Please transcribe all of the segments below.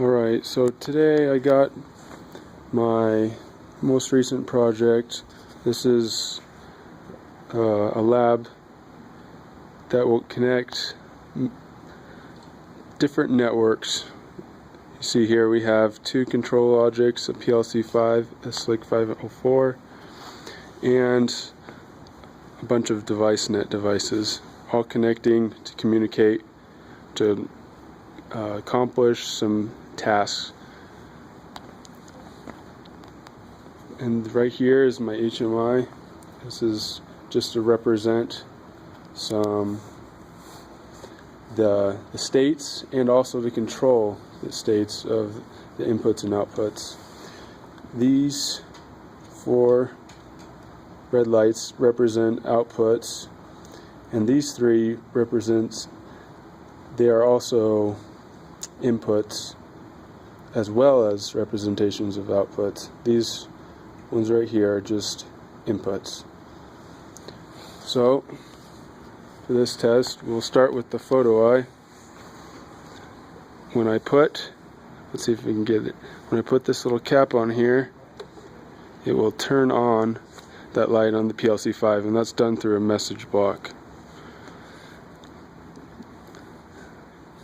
Alright, so today I got my most recent project. This is a lab that will connect different networks. You see here we have two control logics, a PLC5, a SLIC 504, and a bunch of devicenet devices, all connecting to communicate to accomplish some tasks. And right here is my HMI. This is just to represent some the states and also to control the states of the inputs and outputs. These four red lights represent outputs, and these three represents they are also inputs as well as representations of outputs. These ones right here are just inputs. So for this test we'll start with the photo eye. When I put, let's see if we can get it, when I put this little cap on here, it will turn on that light on the PLC5, and that's done through a message block.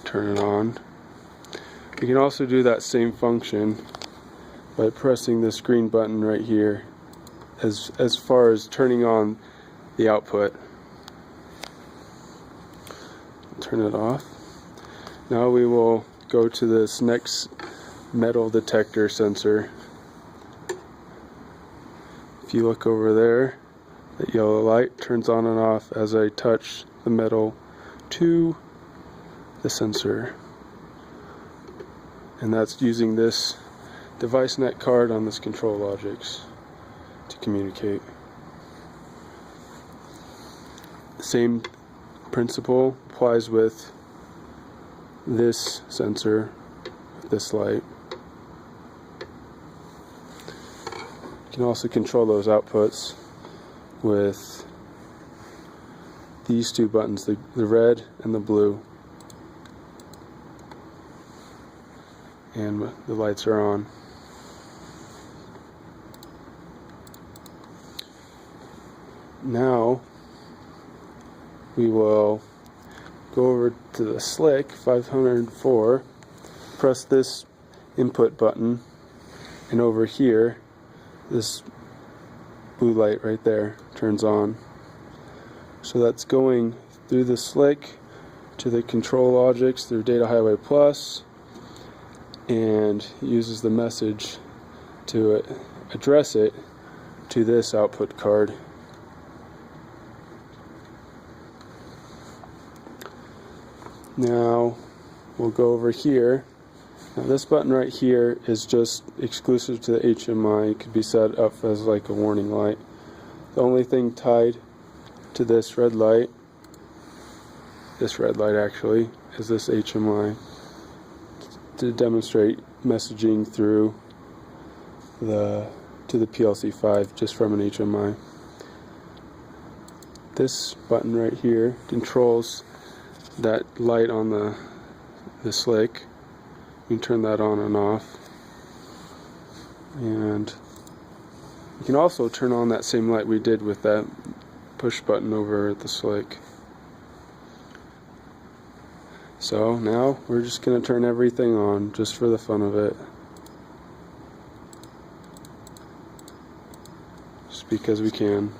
Turn it on. You can also do that same function by pressing this green button right here as far as turning on the output. Turn it off. Now we will go to this next metal detector sensor. If you look over there, that yellow light turns on and off as I touch the metal to the sensor. And that's using this devicenet card on this control logics to communicate. The same principle applies with this sensor, this light. You can also control those outputs with these two buttons, the red and the blue. And the lights are on. Now we will go over to the SLIC 504, press this input button, and over here this blue light right there turns on. So that's going through the SLIC to the control logics through Data Highway Plus, and uses the message to address it to this output card. Now we'll go over here. Now this button right here is just exclusive to the HMI. It could be set up as like a warning light. The only thing tied to this red light actually, is this HMI to demonstrate messaging through to the PLC5 just from an HMI. This button right here controls that light on the SLIC. You can turn that on and off, and you can also turn on that same light we did with that push button over at the SLIC. So now we're just going to turn everything on just for the fun of it, just because we can.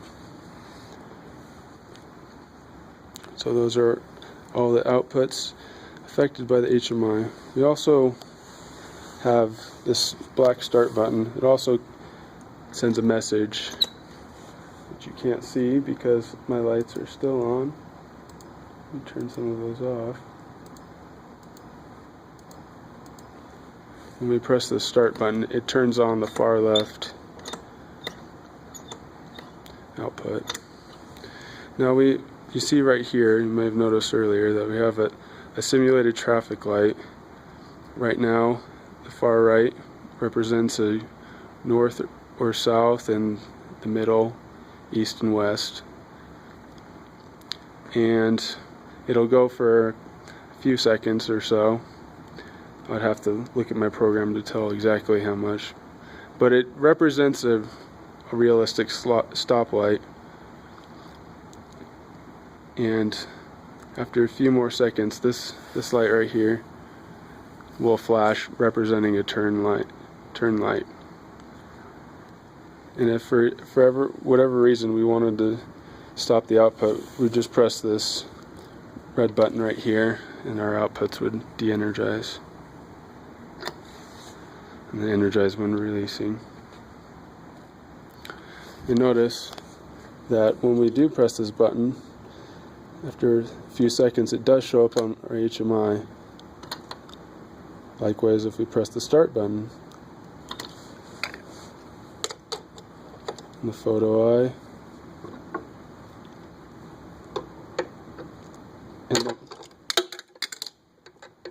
So those are all the outputs affected by the HMI. We also have this black start button. It also sends a message that you can't see because my lights are still on. Let me turn some of those off. When we press the start button, it turns on the far left output. Now you see right here, you may have noticed earlier that we have a simulated traffic light. Right now, the far right represents a north or south, and the middle, east and west. And it'll go for a few seconds or so. I'd have to look at my program to tell exactly how much. But it represents a realistic stoplight. And after a few more seconds, this light right here will flash, representing a turn light. And if for whatever reason we wanted to stop the output, we just press this red button right here, and our outputs would de-energize. And they energize when releasing. You notice that when we do press this button, after a few seconds it does show up on our HMI. Likewise, if we press the start button, the photo eye,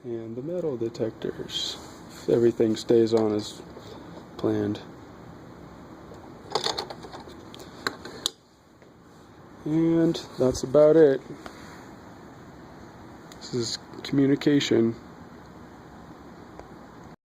and the metal detectors, if everything stays on as planned. And that's about it. This is communication.